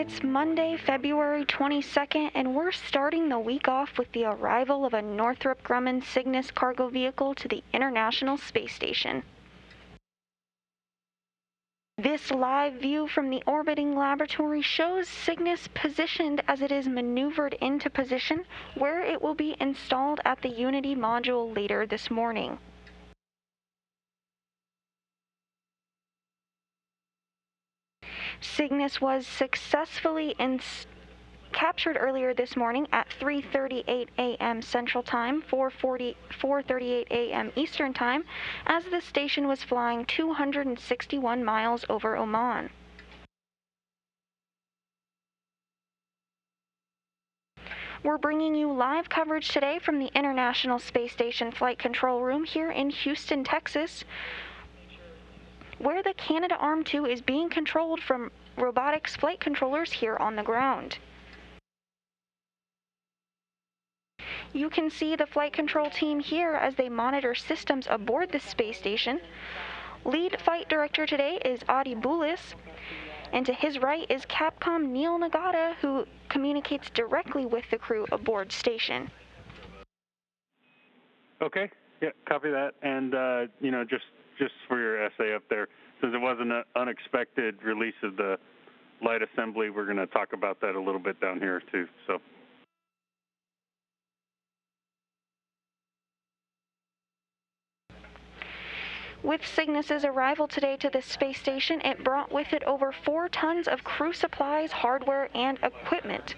It's Monday, February 22nd, and we're starting the week off with the arrival of a Northrop Grumman Cygnus cargo vehicle to the International Space Station. This live view from the orbiting laboratory shows Cygnus positioned as it is maneuvered into position, where it will be installed at the Unity module later this morning. Cygnus was successfully captured earlier this morning at 3:38 a.m. Central Time, 4:38 a.m. Eastern Time, as the station was flying 261 miles over Oman. We're bringing you live coverage today from the International Space Station Flight Control Room here in Houston, Texas, where the Canadarm2 is being controlled from robotics flight controllers here on the ground. You can see the flight control team here as they monitor systems aboard the space station. Lead flight director today is Adi Boulis, and to his right is Capcom Neil Nagata, who communicates directly with the crew aboard station. Okay, yeah, copy that. And, just for your essay up there, since it was an unexpected release of the light assembly, we're going to talk about that a little bit down here, too. So. With Cygnus's arrival today to the space station, it brought with it over 4 tons of crew supplies, hardware, and equipment.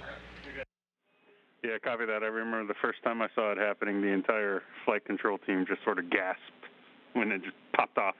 Yeah, copy that. I remember the first time I saw it happening, the entire flight control team just sort of gasped when it just popped off.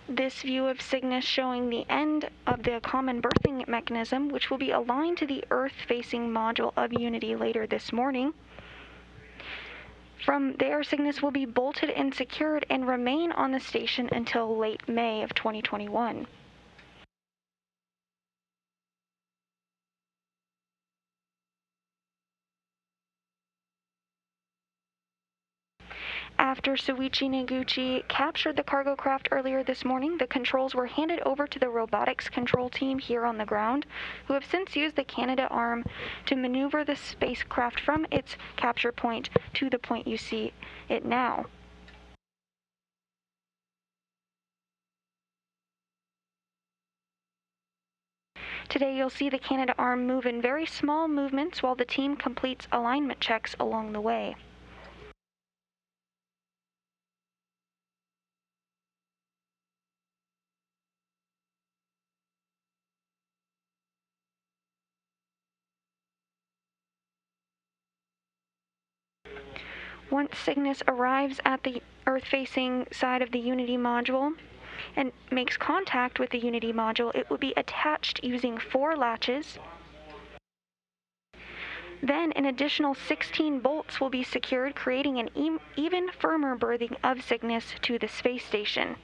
This view of Cygnus showing the end of the common berthing mechanism, which will be aligned to the Earth-facing module of Unity later this morning. From there, Cygnus will be bolted and secured and remain on the station until late May of 2021. After Soichi Noguchi captured the cargo craft earlier this morning, the controls were handed over to the robotics control team here on the ground, who have since used the Canadarm to maneuver the spacecraft from its capture point to the point you see it now. Today you'll see the Canadarm move in very small movements while the team completes alignment checks along the way. Once Cygnus arrives at the Earth-facing side of the Unity module and makes contact with the Unity module, it will be attached using 4 latches Then an additional 16 bolts will be secured, creating an even firmer berthing of Cygnus to the space station.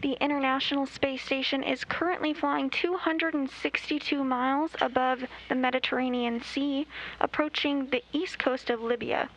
The International Space Station is currently flying 262 miles above the Mediterranean Sea, approaching the east coast of Libya.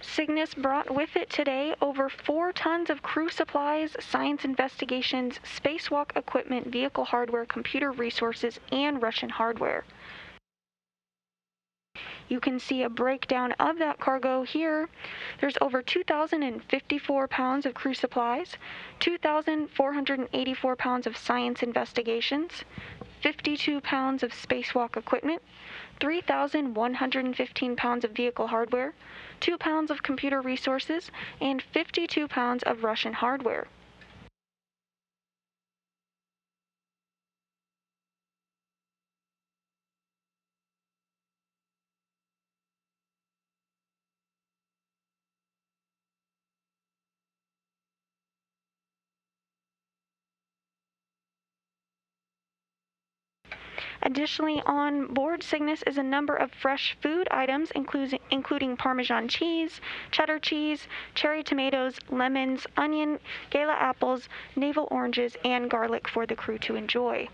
Cygnus brought with it today over 4 tons of crew supplies, science investigations, spacewalk equipment, vehicle hardware, computer resources, and Russian hardware. You can see a breakdown of that cargo here. There's over 2,054 pounds of crew supplies, 2,484 pounds of science investigations, 52 pounds of spacewalk equipment, 3,115 pounds of vehicle hardware, 2 pounds of computer resources, and 52 pounds of Russian hardware. Additionally, on board Cygnus is a number of fresh food items, including Parmesan cheese, cheddar cheese, cherry tomatoes, lemons, onion, gala apples, navel oranges, and garlic for the crew to enjoy.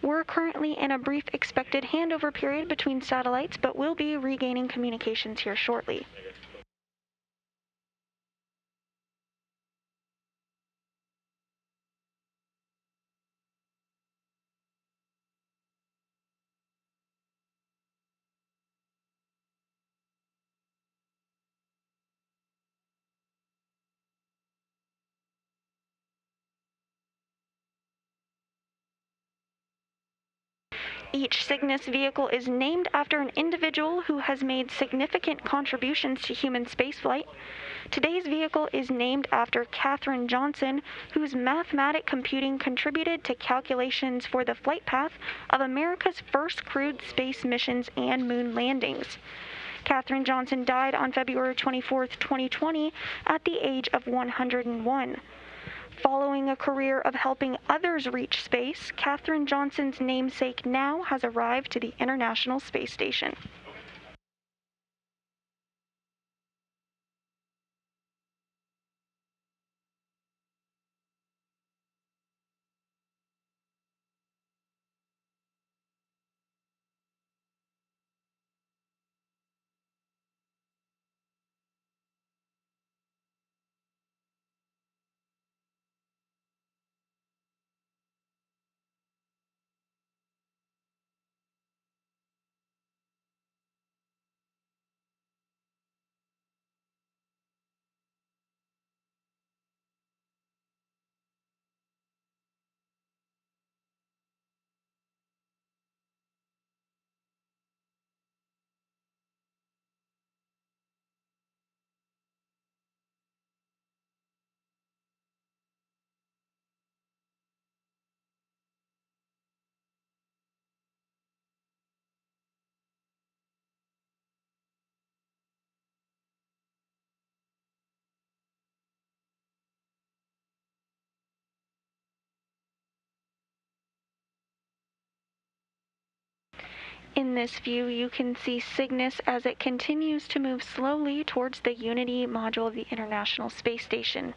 We're currently in a brief expected handover period between satellites, but we'll be regaining communications here shortly. Each Cygnus vehicle is named after an individual who has made significant contributions to human spaceflight. Today's vehicle is named after Katherine Johnson, whose mathematic computing contributed to calculations for the flight path of America's first crewed space missions and moon landings. Katherine Johnson died on February 24, 2020, at the age of 101. Following a career of helping others reach space, Katherine Johnson's namesake now has arrived to the International Space Station. In this view, you can see Cygnus as it continues to move slowly towards the Unity module of the International Space Station.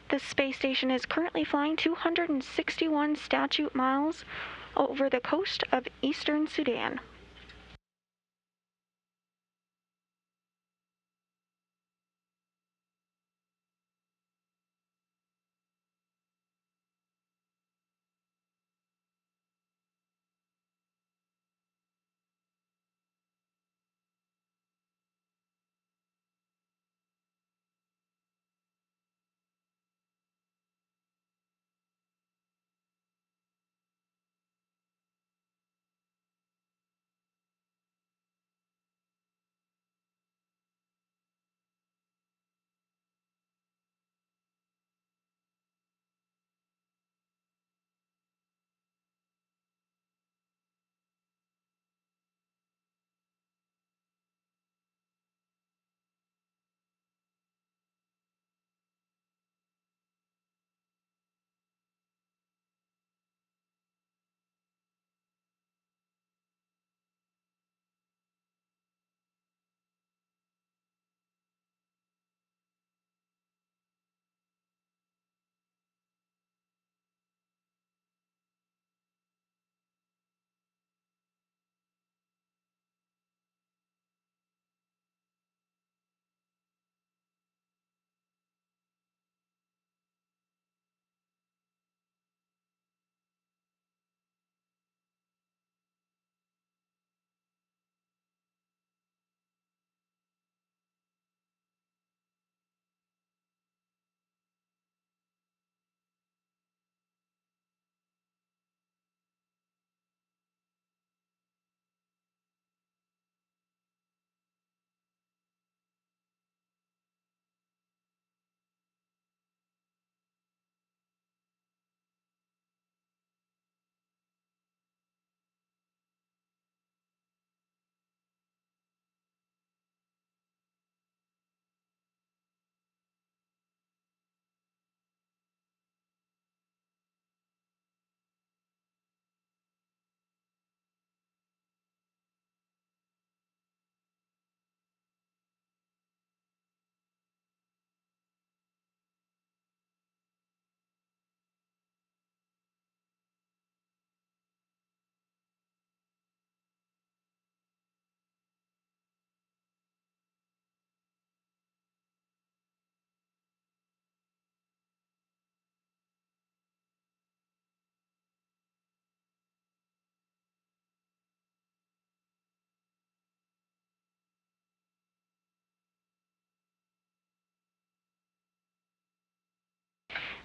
The space station is currently flying 261 statute miles over the coast of eastern Sudan.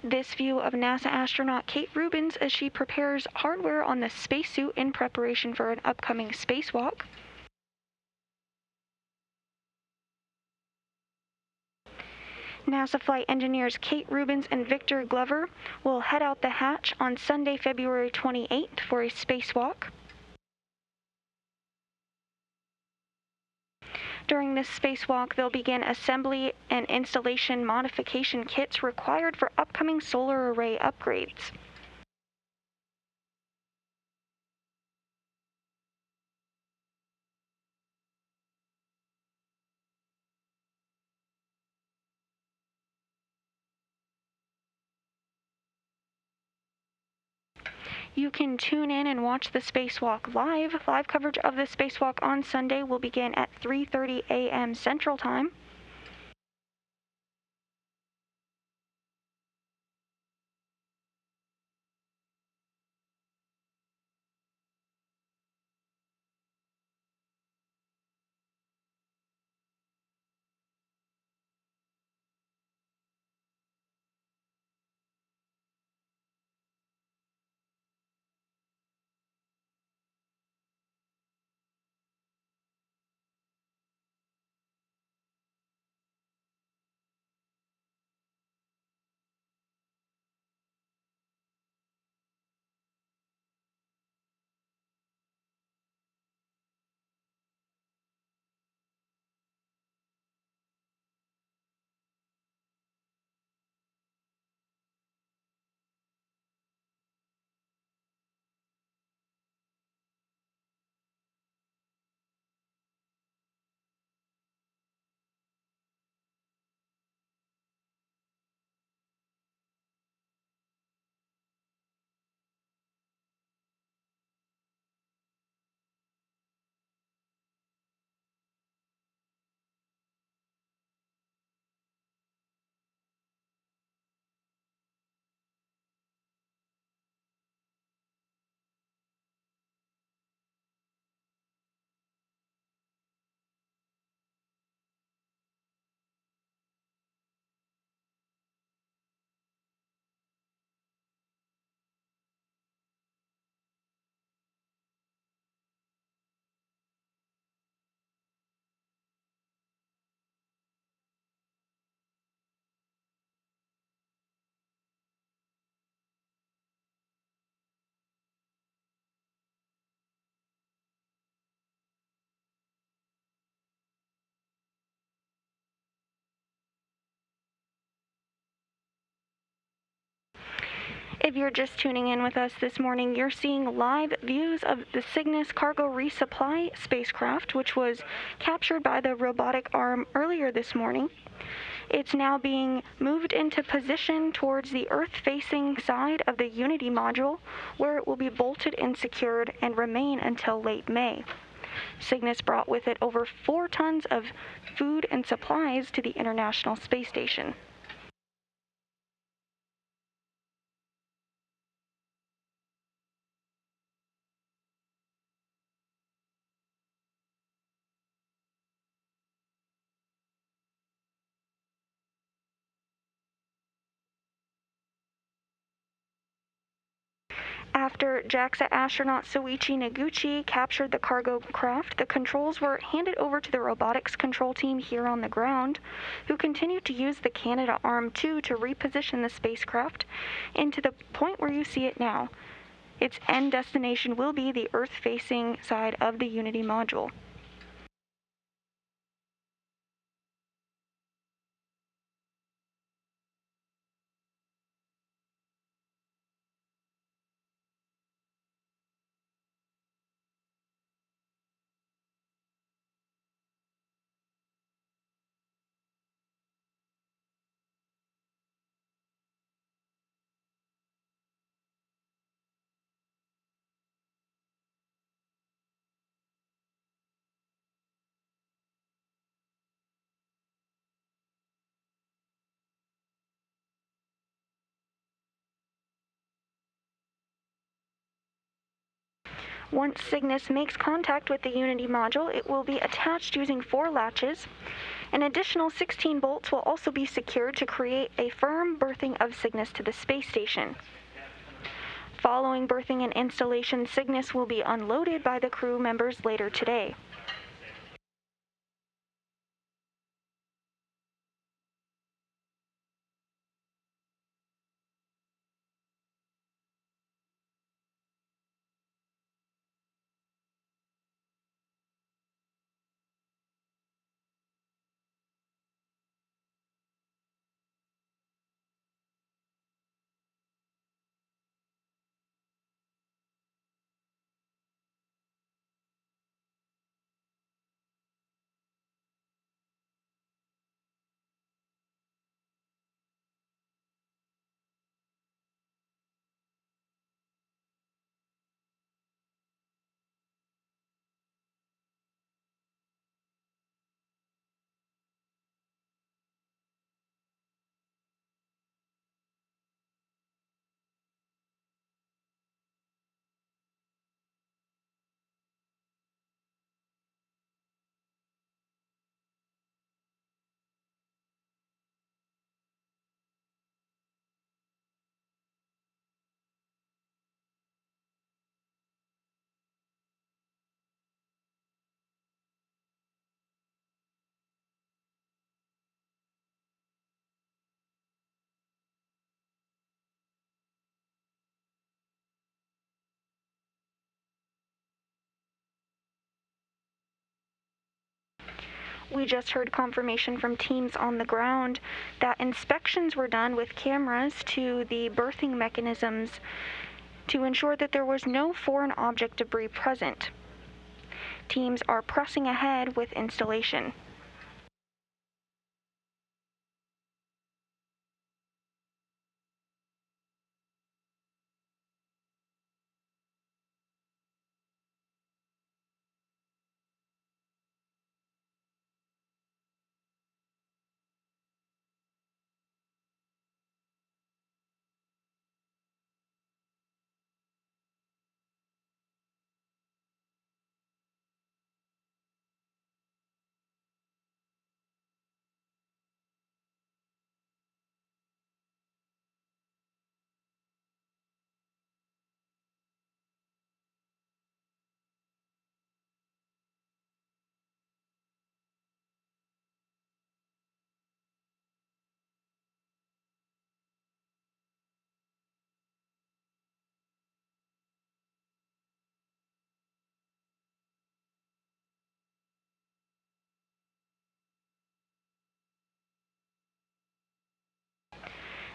This view of NASA astronaut Kate Rubins as she prepares hardware on the spacesuit in preparation for an upcoming spacewalk. NASA flight engineers Kate Rubins and Victor Glover will head out the hatch on Sunday, February 28th for a spacewalk. During this spacewalk, they'll begin assembly and installation modification kits required for upcoming solar array upgrades. You can tune in and watch the spacewalk live. Live coverage of the spacewalk on Sunday will begin at 3:30 a.m. Central Time. If you're just tuning in with us this morning, you're seeing live views of the Cygnus cargo resupply spacecraft, which was captured by the robotic arm earlier this morning. It's now being moved into position towards the Earth-facing side of the Unity module, where it will be bolted and secured and remain until late May. Cygnus brought with it over 4 tons of food and supplies to the International Space Station. After JAXA astronaut Soichi Noguchi captured the cargo craft, the controls were handed over to the robotics control team here on the ground, who continued to use the Canadarm2 to reposition the spacecraft into the point where you see it now. Its end destination will be the Earth-facing side of the Unity module. Once Cygnus makes contact with the Unity module, it will be attached using 4 latches. An additional 16 bolts will also be secured to create a firm berthing of Cygnus to the space station. Following berthing and installation, Cygnus will be unloaded by the crew members later today. We just heard confirmation from teams on the ground that inspections were done with cameras to the berthing mechanisms to ensure that there was no foreign object debris present. Teams are pressing ahead with installation.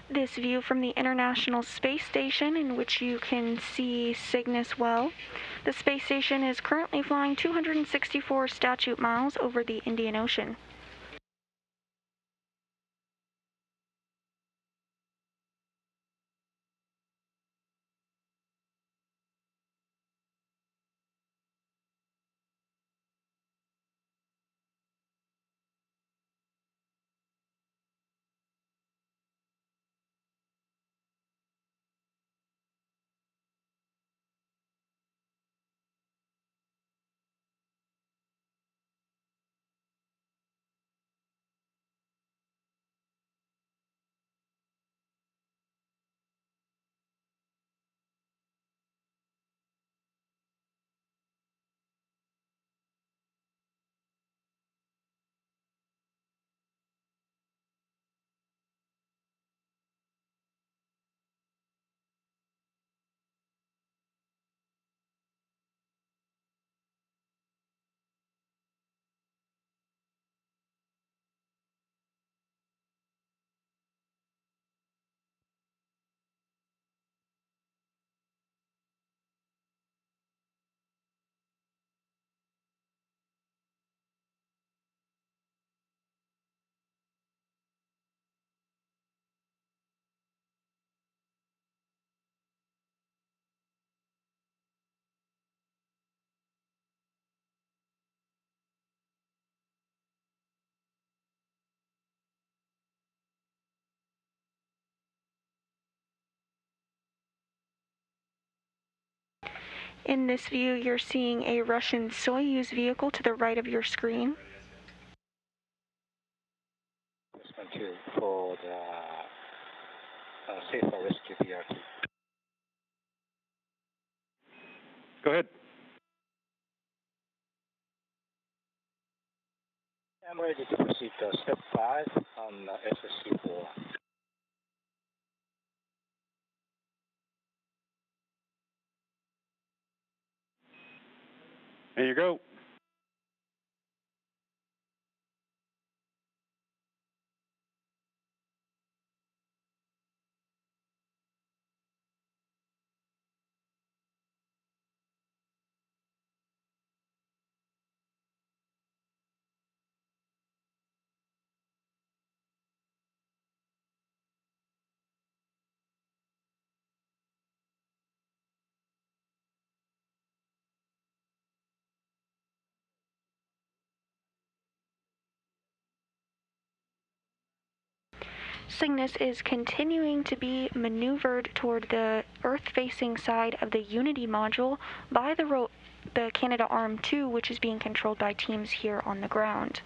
This view from the International Space Station, in which you can see Cygnus well. The space station is currently flying 264 statute miles over the Indian Ocean. In this view, you're seeing a Russian Soyuz vehicle to the right of your screen. For the safer rescue BRT. Go ahead. I'm ready to proceed to step 5 on SSC4. There you go. Cygnus is continuing to be maneuvered toward the Earth-facing side of the Unity module by the Canadarm2, which is being controlled by teams here on the ground.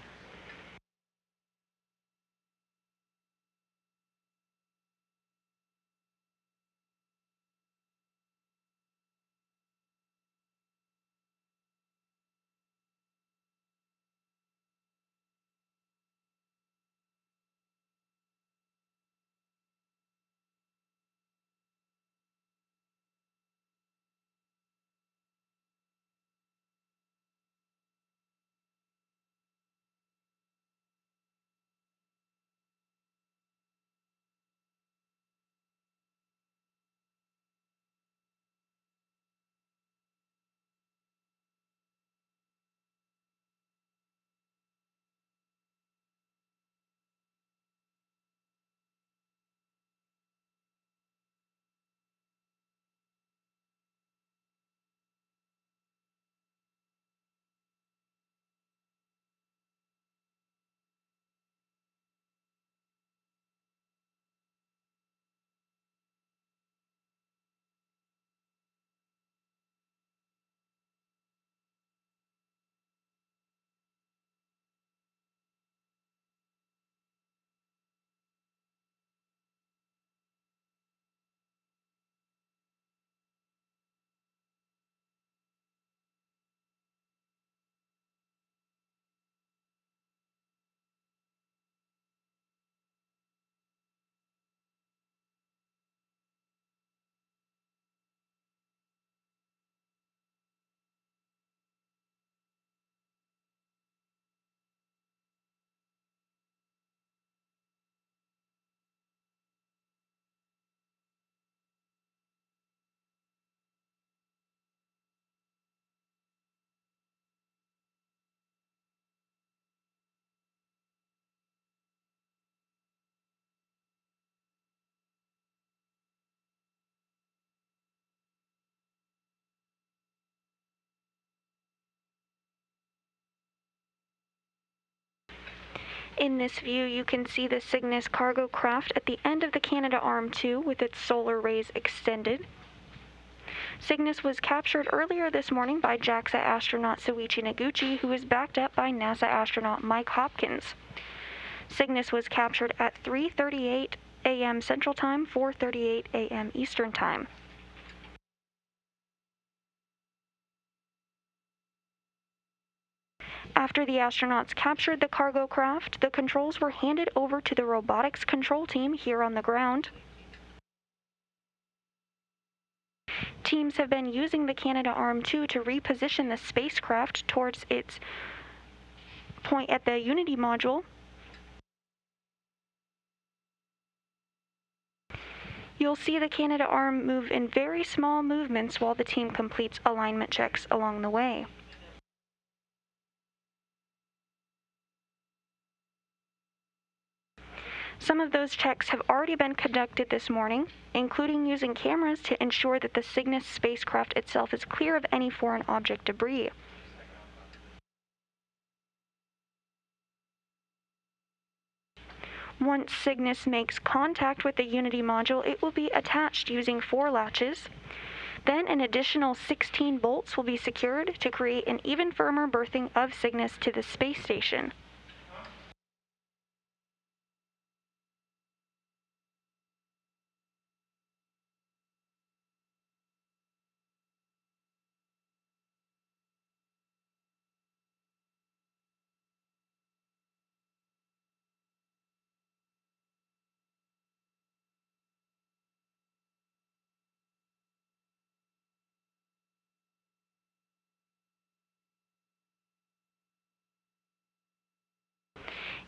In this view, you can see the Cygnus cargo craft at the end of the Canadarm2 with its solar rays extended. Cygnus was captured earlier this morning by JAXA astronaut Soichi Noguchi, who is backed up by NASA astronaut Mike Hopkins. Cygnus was captured at 3:38 a.m. Central Time, 4:38 a.m. Eastern Time. After the astronauts captured the cargo craft, the controls were handed over to the robotics control team here on the ground. Teams have been using the Canadarm2 to reposition the spacecraft towards its point at the Unity module. You'll see the Canadarm move in very small movements while the team completes alignment checks along the way. Some of those checks have already been conducted this morning, including using cameras to ensure that the Cygnus spacecraft itself is clear of any foreign object debris. Once Cygnus makes contact with the Unity module, it will be attached using 4 latches. Then an additional 16 bolts will be secured to create an even firmer berthing of Cygnus to the space station.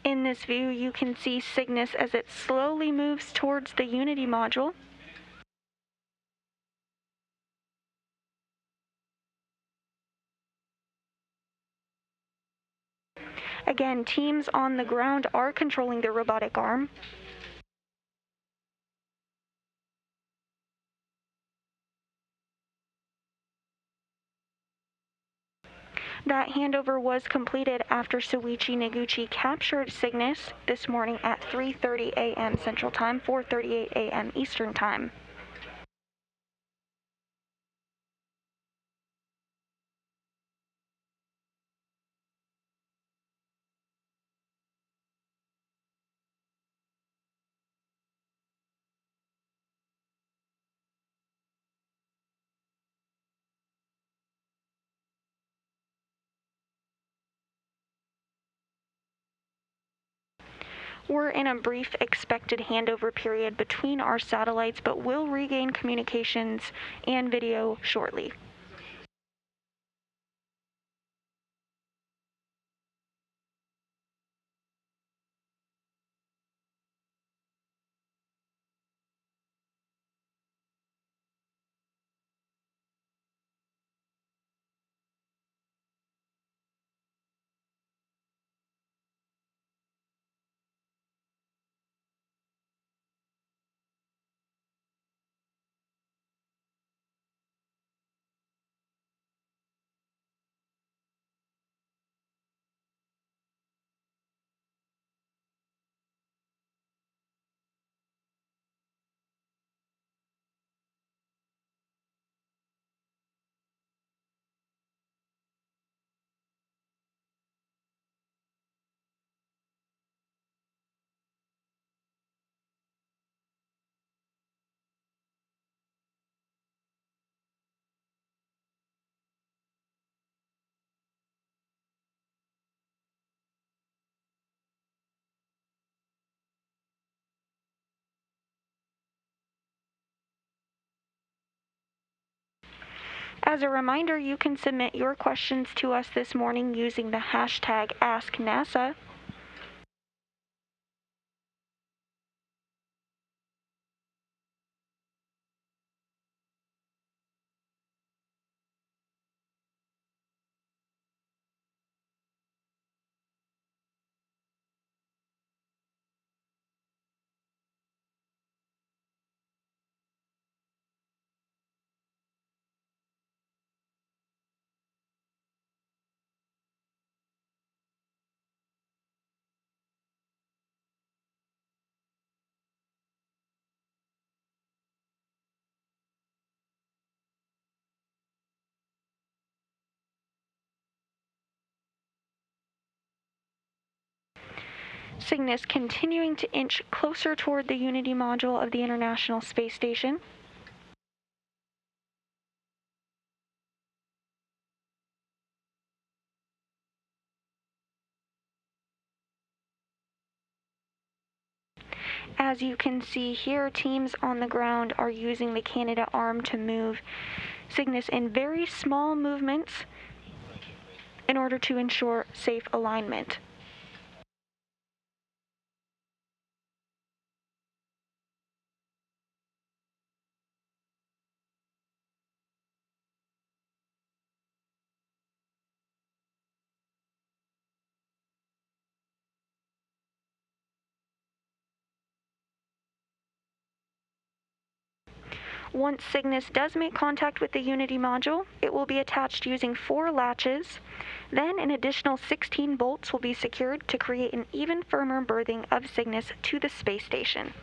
In this view, you can see Cygnus as it slowly moves towards the Unity module. Again, teams on the ground are controlling the robotic arm. That handover was completed after Soichi Noguchi captured Cygnus this morning at 3:30 a.m. Central Time, 4:38 a.m. Eastern Time. We're in a brief expected handover period between our satellites, but will regain communications and video shortly. As a reminder, you can submit your questions to us this morning using the hashtag AskNASA. Cygnus continuing to inch closer toward the Unity module of the International Space Station. As you can see here, teams on the ground are using the Canada arm to move Cygnus in very small movements in order to ensure safe alignment. Once Cygnus does make contact with the Unity module, it will be attached using 4 latches. Then an additional 16 bolts will be secured to create an even firmer berthing of Cygnus to the space station.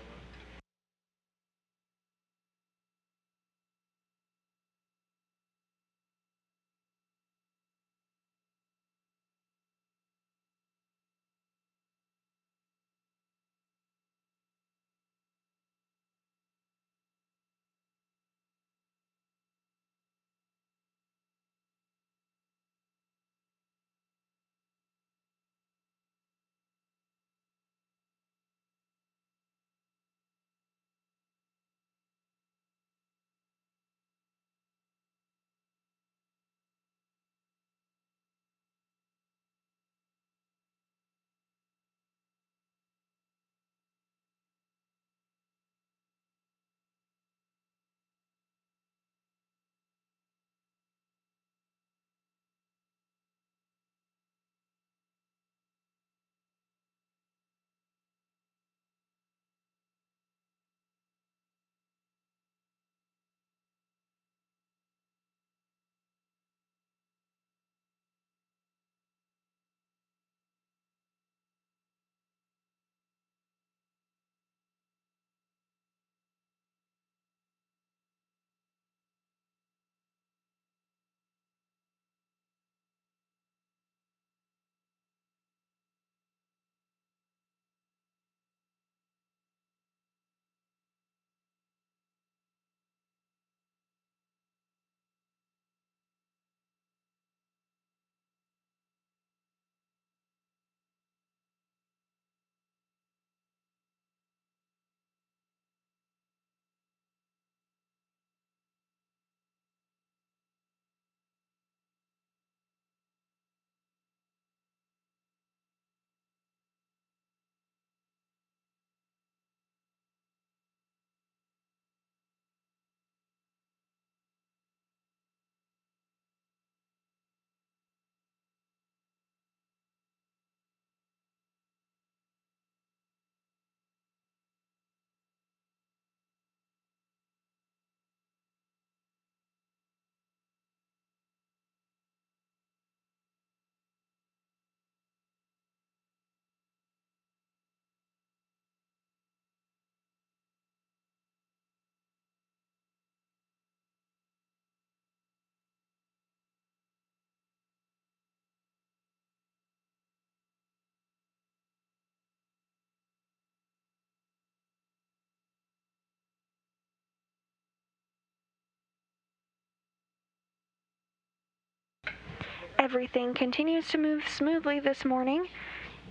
Everything continues to move smoothly this morning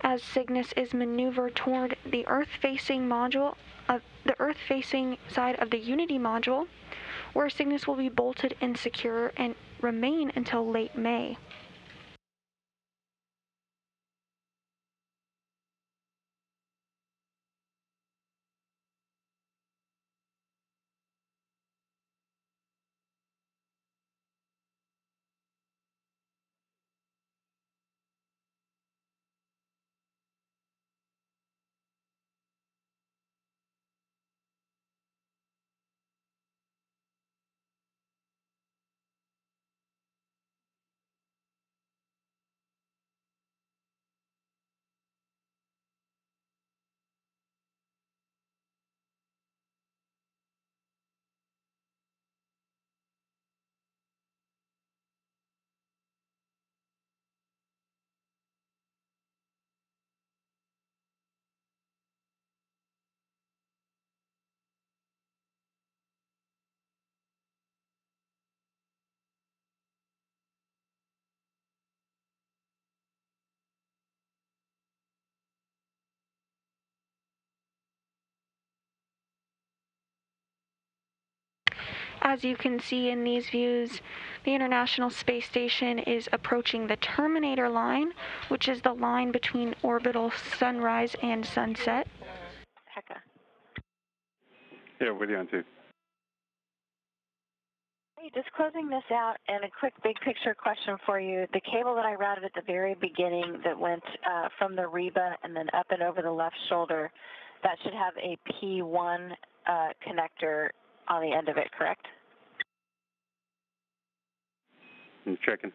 as Cygnus is maneuvered toward the Earth-facing side of the Unity module, where Cygnus will be bolted and secure and remain until late May. As you can see in these views, the International Space Station is approaching the terminator line, which is the line between orbital sunrise and sunset. Hecka. Yeah, with you on two. Hey, just closing this out, and a quick big picture question for you. The cable that I routed at the very beginning that went from the Reba and then up and over the left shoulder, that should have a P1 connector on the end of it, correct? I'm checking.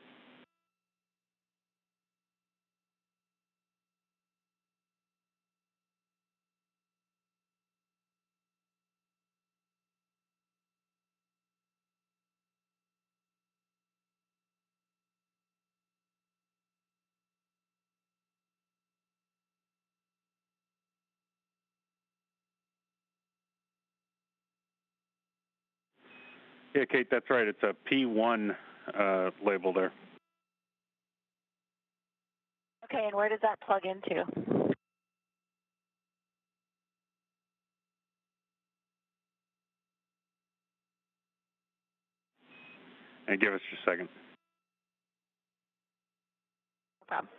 Yeah, Kate, that's right. It's a P1 label there. Okay, and where does that plug into? And give us just a second. No problem.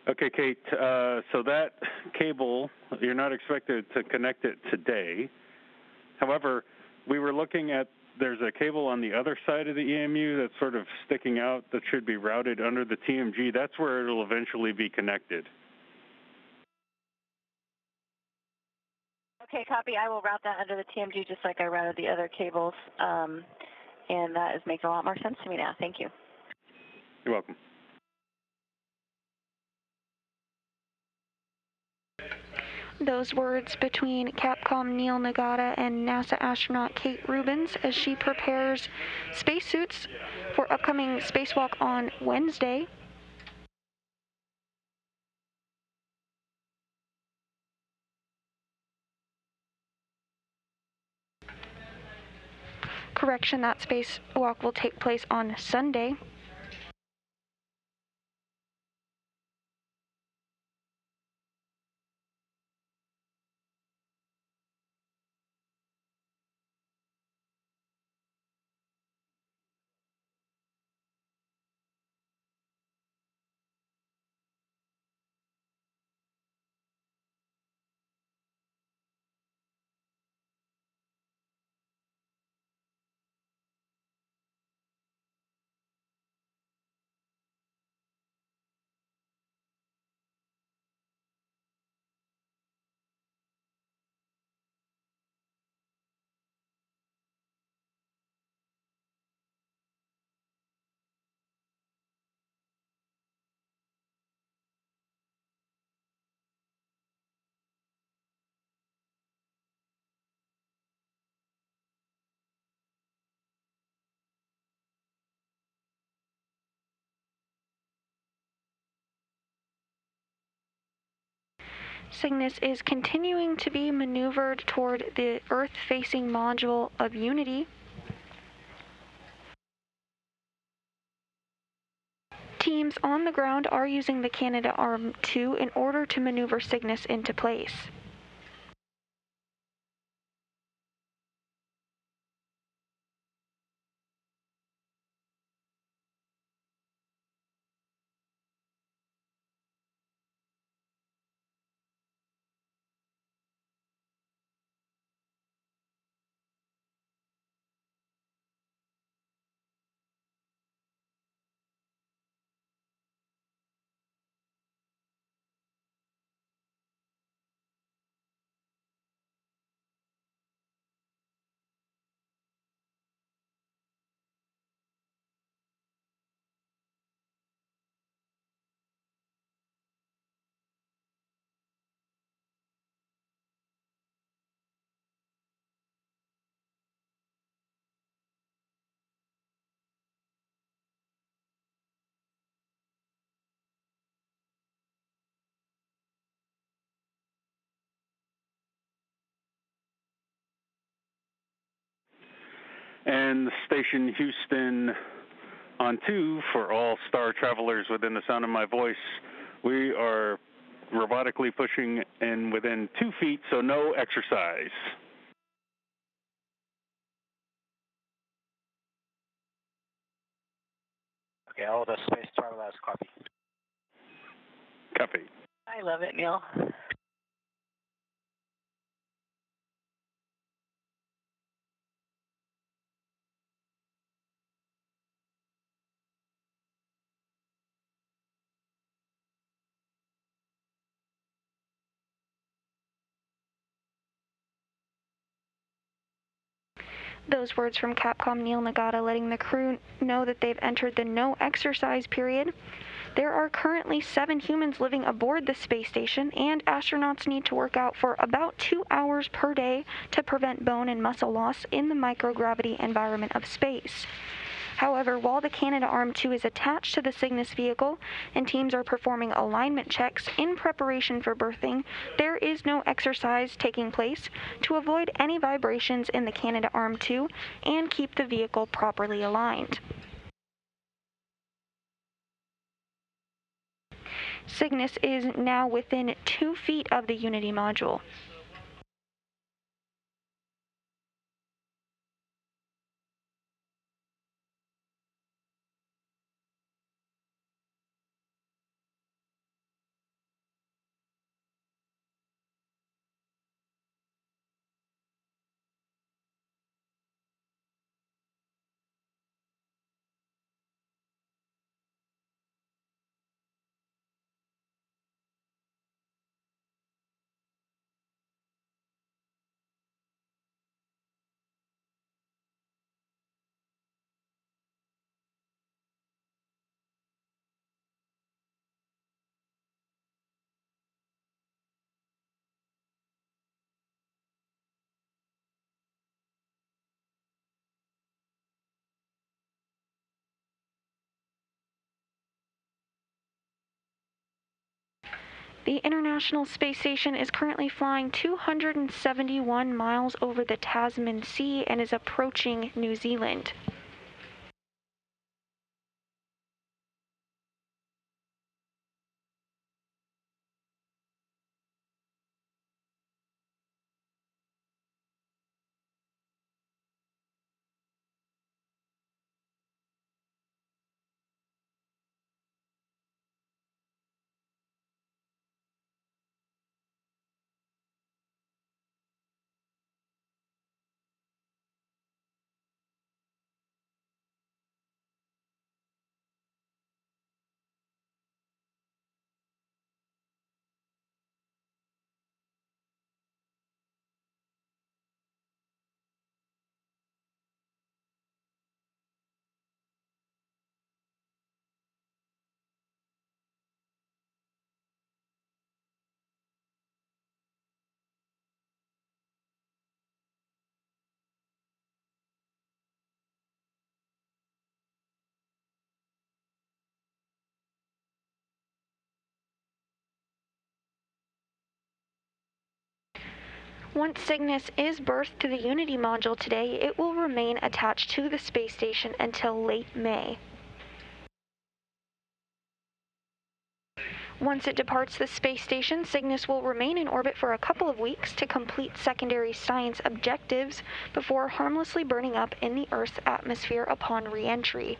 Okay, Kate, so that cable, you're not expected to connect it today. However, we were looking at, there's a cable on the other side of the EMU that's sort of sticking out that should be routed under the TMG. That's where it'll eventually be connected. Okay, copy. I will route that under the TMG just like I routed the other cables, and that is making a lot more sense to me now. Thank you. You're welcome. Those words between Capcom Neil Nagata and NASA astronaut Kate Rubins as she prepares spacesuits for upcoming spacewalk on Wednesday. Correction, that spacewalk will take place on Sunday. Cygnus is continuing to be maneuvered toward the Earth-facing module of Unity. Teams on the ground are using the Canadarm2 in order to maneuver Cygnus into place. And station Houston on 2 for all star travelers within the sound of my voice. We are robotically pushing in within 2 feet, so no exercise. Okay, all the space travelers copy. Copy. I love it, Neil. Those words from Capcom Neil Nagata letting the crew know that they've entered the no exercise period. There are currently 7 humans living aboard the space station, and astronauts need to work out for about 2 hours per day to prevent bone and muscle loss in the microgravity environment of space. However, while the Canadarm2 is attached to the Cygnus vehicle and teams are performing alignment checks in preparation for berthing, there is no exercise taking place to avoid any vibrations in the Canadarm2 and keep the vehicle properly aligned. Cygnus is now within 2 feet of the Unity module. The International Space Station is currently flying 271 miles over the Tasman Sea and is approaching New Zealand. Once Cygnus is berthed to the Unity module today, it will remain attached to the space station until late May. Once it departs the space station, Cygnus will remain in orbit for a couple of weeks to complete secondary science objectives before harmlessly burning up in the Earth's atmosphere upon re-entry.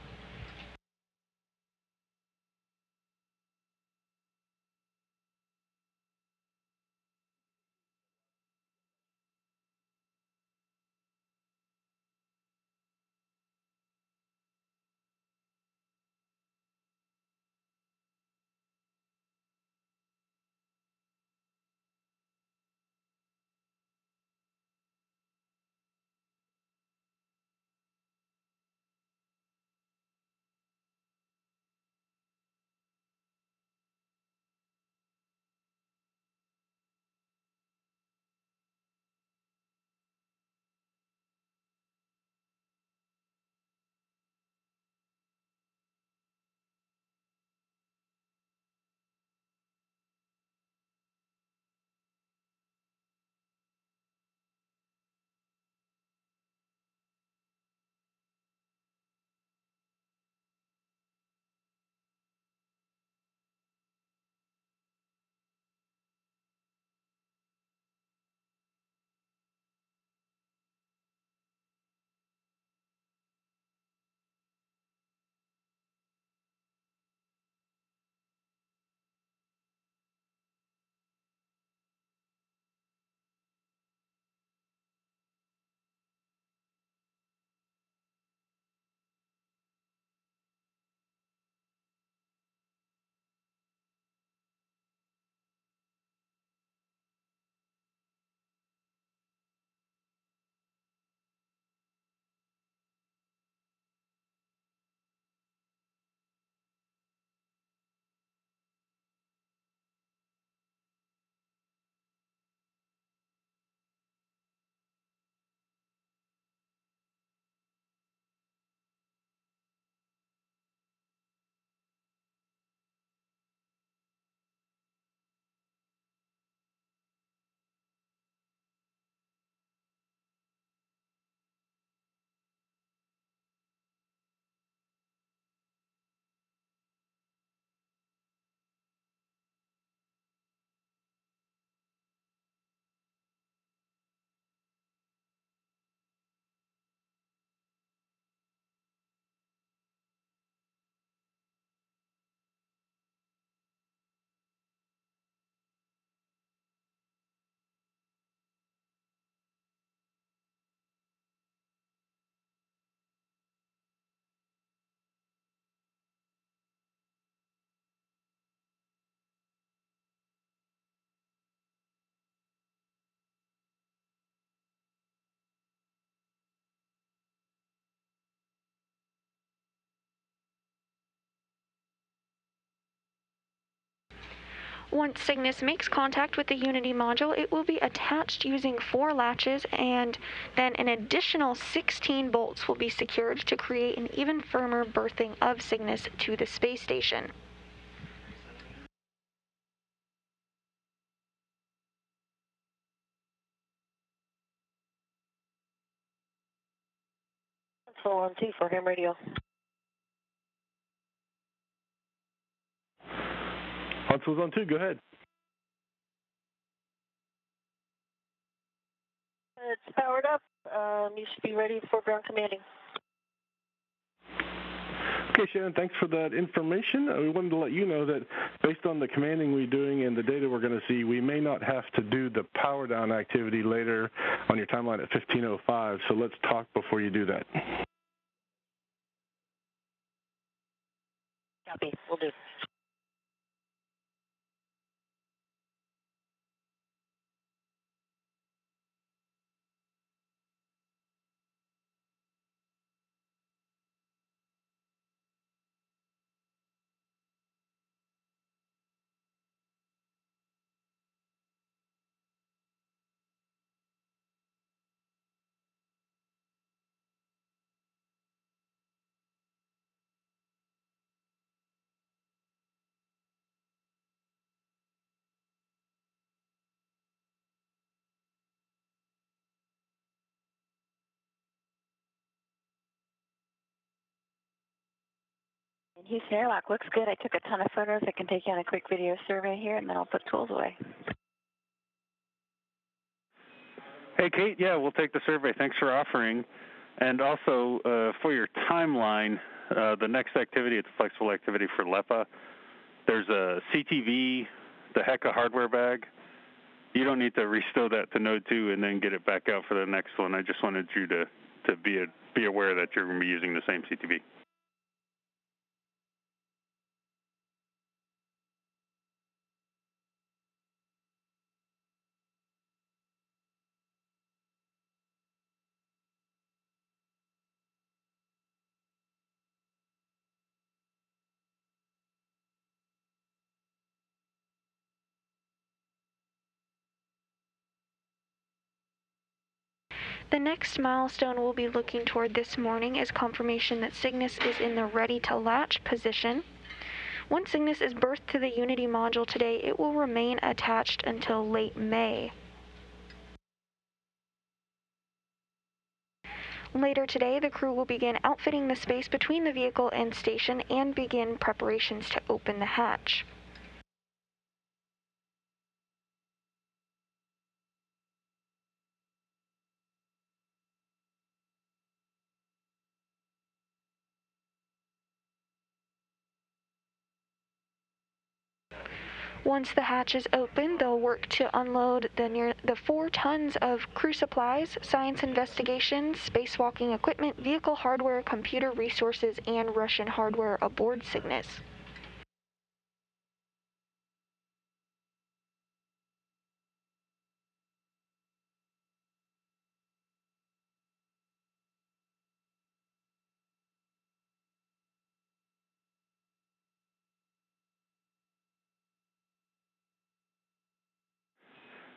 Once Cygnus makes contact with the Unity module, it will be attached using 4 latches, and then an additional 16 bolts will be secured to create an even firmer berthing of Cygnus to the space station. Full on 2 for ham radio. Huntsville's on 2, go ahead. It's powered up. You should be ready for ground commanding. Okay, Shannon, thanks for that information. We wanted to let you know that based on the commanding we're doing and the data we're going to see, we may not have to do the power down activity later on your timeline at 15:05, so let's talk before you do that. Copy, we'll do. Houston Airlock looks good. I took a ton of photos. I can take you on a quick video survey here, and then I'll put tools away. Hey, Kate, yeah, we'll take the survey. Thanks for offering. And also, for your timeline, the next activity, it's a flexible activity for LEPA. There's a CTV, the HECA hardware bag. You don't need to restow that to Node 2 and then get it back out for the next one. I just wanted you to be aware that you're going to be using the same CTV. The next milestone we'll be looking toward this morning is confirmation that Cygnus is in the ready-to-latch position. Once Cygnus is berthed to the Unity module today, it will remain attached until late May. Later today, the crew will begin outfitting the space between the vehicle and station and begin preparations to open the hatch. Once the hatch is open, they'll work to unload the 4 tons of crew supplies, science investigations, spacewalking equipment, vehicle hardware, computer resources, and Russian hardware aboard Cygnus.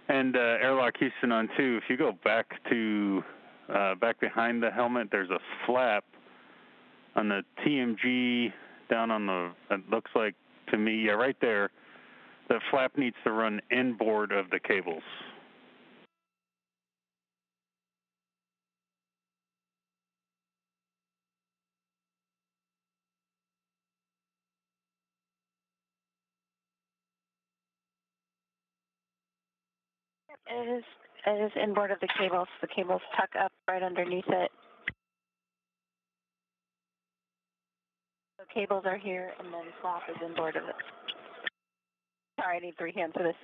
And Airlock Houston on 2, if you go back to back behind the helmet, there's a flap on the TMG down on the, it looks like to me, yeah, right there. The flap needs to run inboard of the cables. It is inboard of the cables. The cables tuck up right underneath it. The cables are here, and then flap is inboard of it. Sorry, I need 3 hands for this.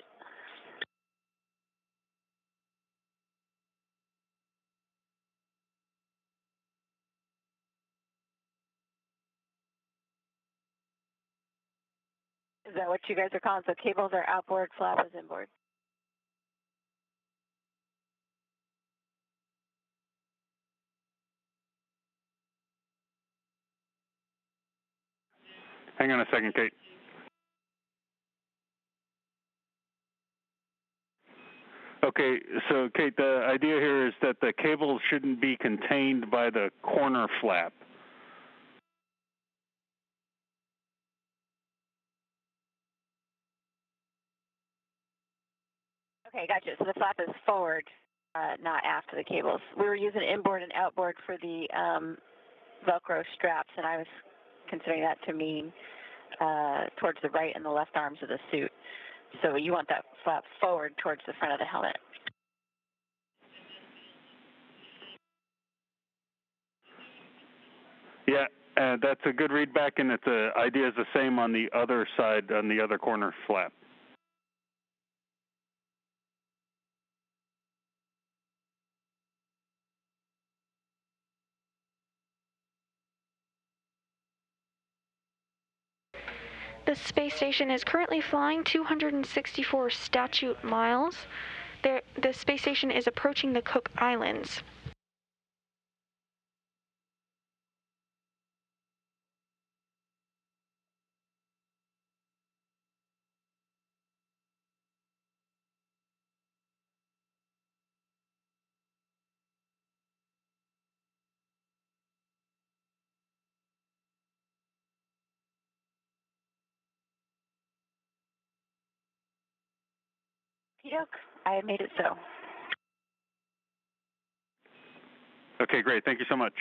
Is that what you guys are calling? So cables are outboard, flap is inboard. Hang on a second, Kate. Okay, so Kate, the idea here is that the cable shouldn't be contained by the corner flap. Okay, gotcha. So the flap is forward, not aft of the cables. We were using inboard and outboard for the Velcro straps, and I was considering that to mean towards the right and the left arms of the suit. So you want that flap forward towards the front of the helmet. Yeah, that's a good read back, and it's idea is the same on the other side, on the other corner flap. The space station is currently flying 264 statute miles. The space station is approaching the Cook Islands. I have made it so. Okay, great. Thank you so much.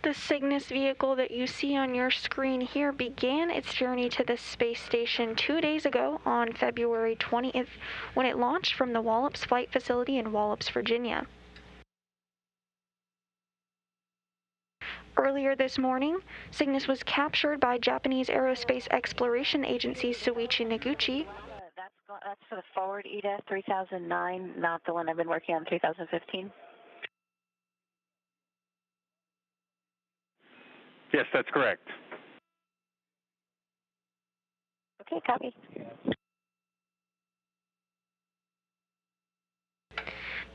The Cygnus vehicle that you see on your screen here began its journey to the space station 2 days ago on February 20th when it launched from the Wallops Flight Facility in Wallops, Virginia. Earlier this morning, Cygnus was captured by Japanese Aerospace Exploration Agency Soichi Noguchi. That's for the forward EDA 3009, not the one I've been working on 3015. Yes, that's correct. Okay, copy.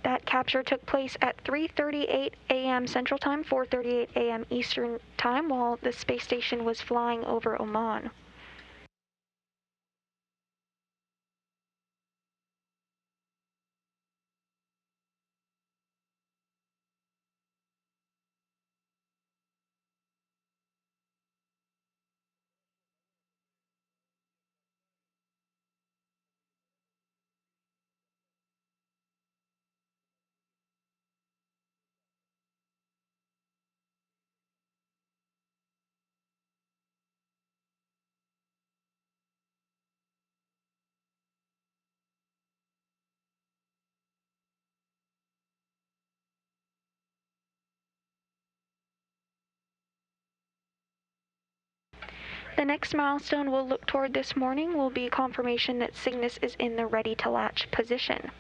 That capture took place at 3:38 a.m. Central Time, 4:38 a.m. Eastern Time, while the space station was flying over Oman. The next milestone we'll look toward this morning will be confirmation that Cygnus is in the ready-to-latch position.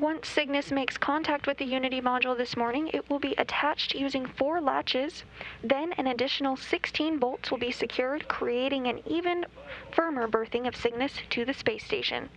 Once Cygnus makes contact with the Unity module this morning, it will be attached using 4 latches. Then an additional 16 bolts will be secured, creating an even firmer berthing of Cygnus to the space station.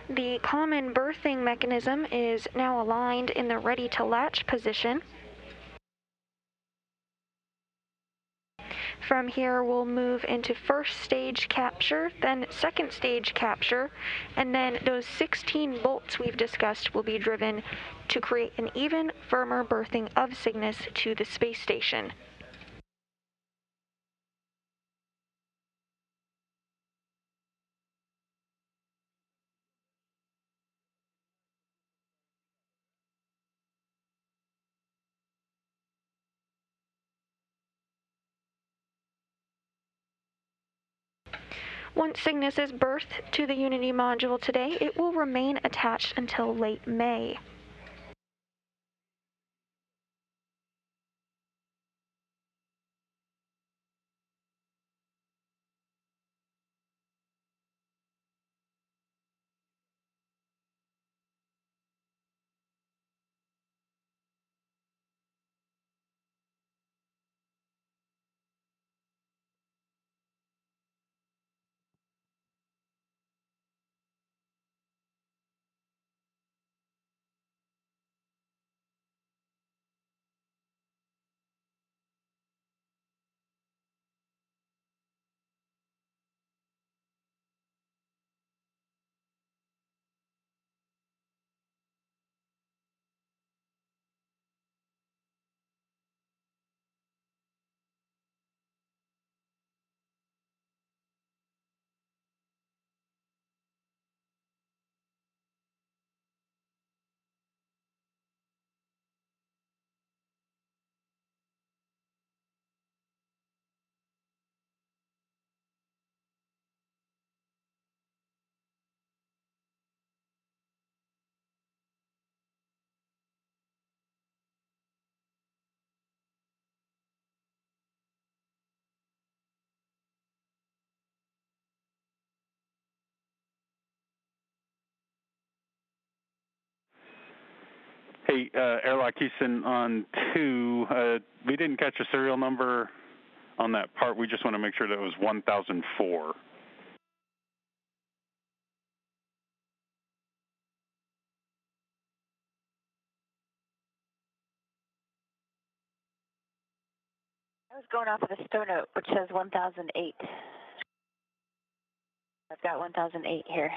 The common berthing mechanism is now aligned in the ready to latch position. From here, we'll move into first stage capture, then second stage capture, and then those 16 bolts we've discussed will be driven to create an even, firmer berthing of Cygnus to the space station. Once Cygnus is berthed to the Unity module today, it will remain attached until late May. Hey, airlock Houston on 2. We didn't catch a serial number on that part. We just want to make sure that it was 1004. I was going off of the stow note, which says 1008. I've got 1008 here.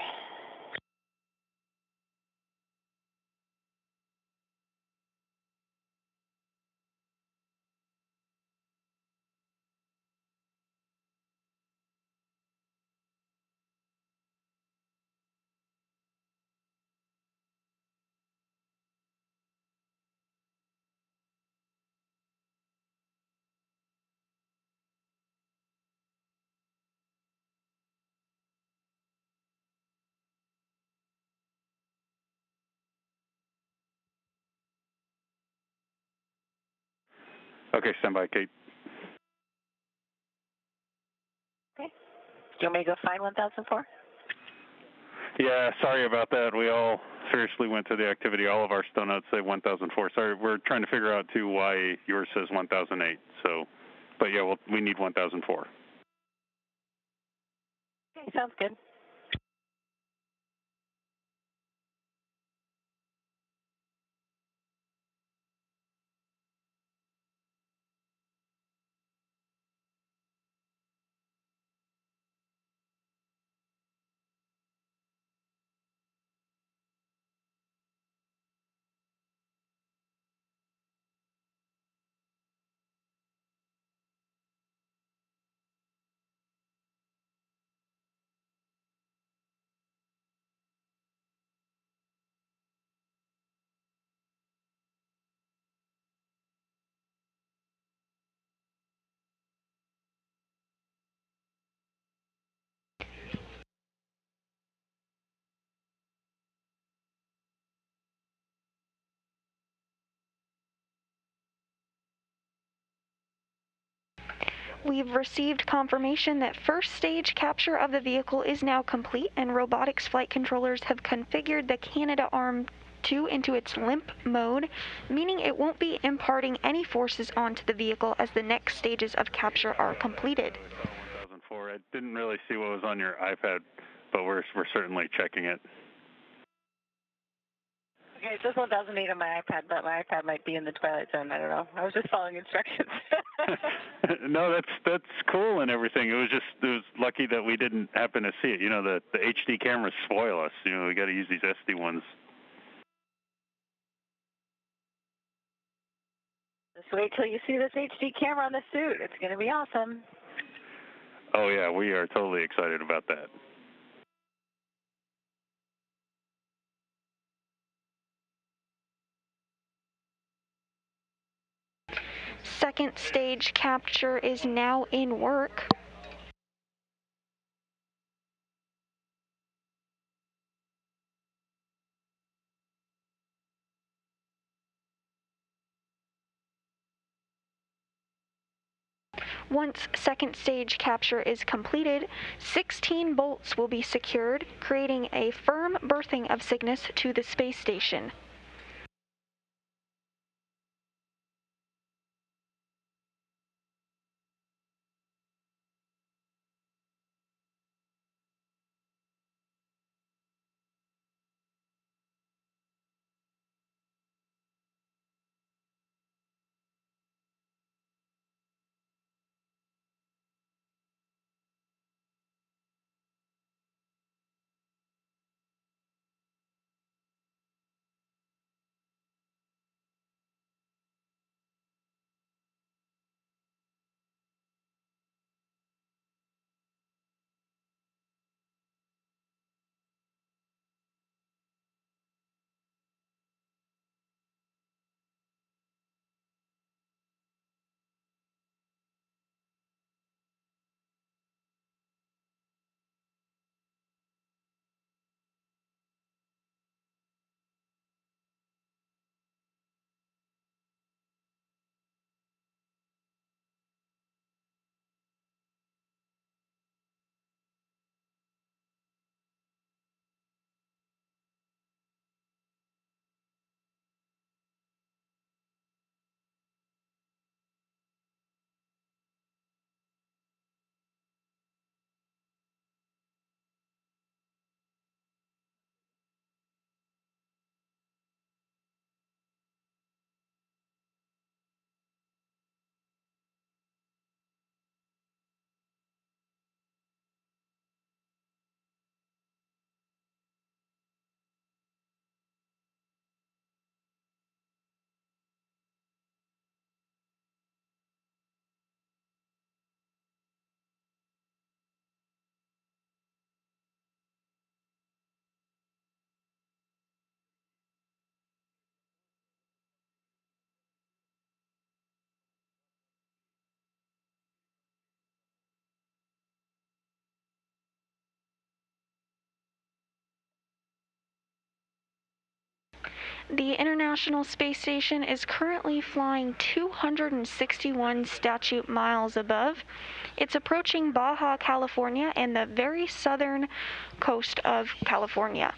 Okay, stand by, Kate. Okay. Do you want me to go find 1004? Yeah, sorry about that. We all seriously went to the activity. All of our stow notes say 1004. Sorry, we're trying to figure out, too, why yours says 1008. So, but yeah, we need 1004. Okay, sounds good. We've received confirmation that first stage capture of the vehicle is now complete, and robotics flight controllers have configured the Canada Arm 2 into its limp mode, meaning it won't be imparting any forces onto the vehicle as the next stages of capture are completed. 1004. I didn't really see what was on your iPad, but we're certainly checking it. Okay, it says 1008 on my iPad, but my iPad might be in the twilight zone. I don't know. I was just following instructions. No, that's cool and everything. It was lucky that we didn't happen to see it. You know, the HD cameras spoil us. You know, we got to use these SD ones. Just wait till you see this HD camera on the suit. It's going to be awesome. Oh yeah, we are totally excited about that. Second stage capture is now in work. Once second stage capture is completed, 16 bolts will be secured, creating a firm berthing of Cygnus to the space station. The International Space Station is currently flying 261 statute miles above. It's approaching Baja California and the very southern coast of California.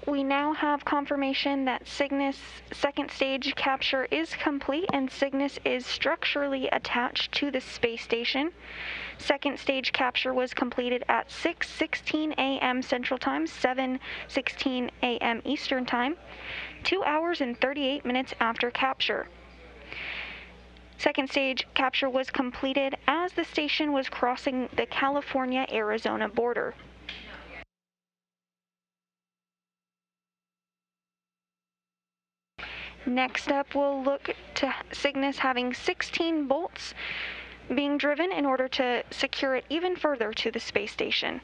We now have confirmation that Cygnus second stage capture is complete and Cygnus is structurally attached to the space station. Second stage capture was completed at 6:16 a.m. Central Time, 7:16 a.m. Eastern Time, 2 hours and 38 minutes after capture. Second stage capture was completed as the station was crossing the California-Arizona border. Next up, we'll look to Cygnus having 16 bolts being driven in order to secure it even further to the space station.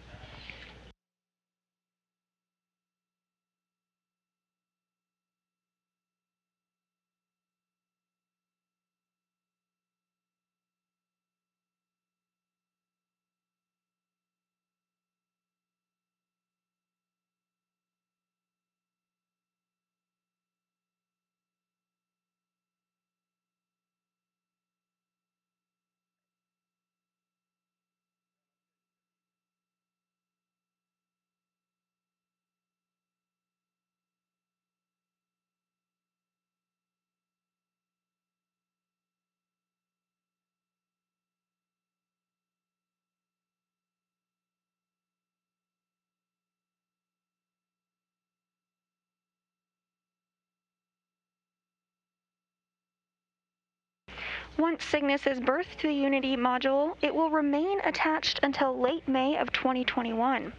Once Cygnus is berthed to the Unity module, it will remain attached until late May of 2021.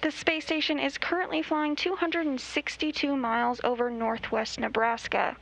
The space station is currently flying 262 miles over northwest Nebraska.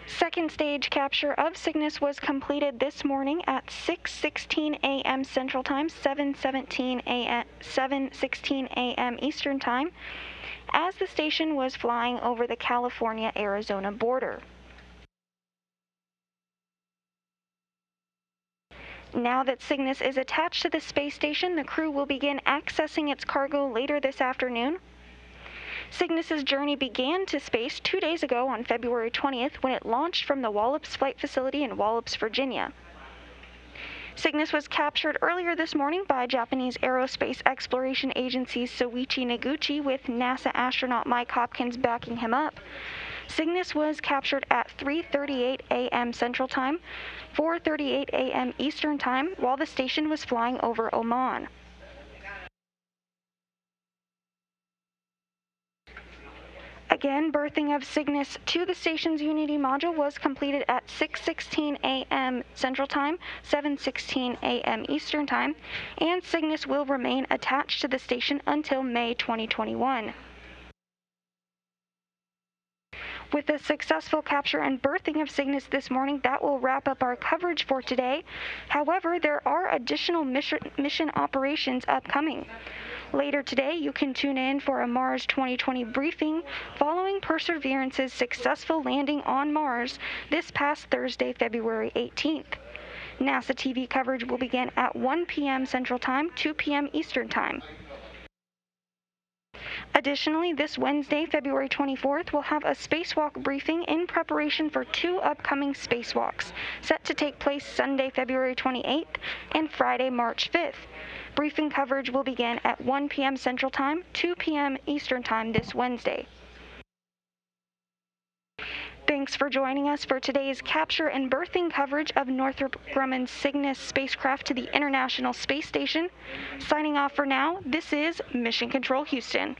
Second stage capture of Cygnus was completed this morning at 6:16 a.m. Central Time, 7:16 a.m. Eastern Time, as the station was flying over the California-Arizona border. Now that Cygnus is attached to the space station, the crew will begin accessing its cargo later this afternoon. Cygnus's journey began to space 2 days ago on February 20th when it launched from the Wallops Flight Facility in Wallops, Virginia. Cygnus was captured earlier this morning by Japanese Aerospace Exploration Agency's Soichi Noguchi, with NASA astronaut Mike Hopkins backing him up. Cygnus was captured at 3:38 a.m. Central Time, 4:38 a.m. Eastern Time, while the station was flying over Oman. Again, berthing of Cygnus to the station's Unity module was completed at 6:16 a.m. Central Time, 7:16 a.m. Eastern Time, and Cygnus will remain attached to the station until May 2021. With the successful capture and berthing of Cygnus this morning, that will wrap up our coverage for today. However, there are additional mission operations upcoming. Later today, you can tune in for a Mars 2020 briefing following Perseverance's successful landing on Mars this past Thursday, February 18th. NASA TV coverage will begin at 1 p.m. Central Time, 2 p.m. Eastern Time. Additionally, this Wednesday, February 24th, we'll have a spacewalk briefing in preparation for 2 upcoming spacewalks, set to take place Sunday, February 28th and Friday, March 5th. Briefing coverage will begin at 1 p.m. Central Time, 2 p.m. Eastern Time this Wednesday. Thanks for joining us for today's capture and berthing coverage of Northrop Grumman Cygnus spacecraft to the International Space Station. Signing off for now, this is Mission Control Houston.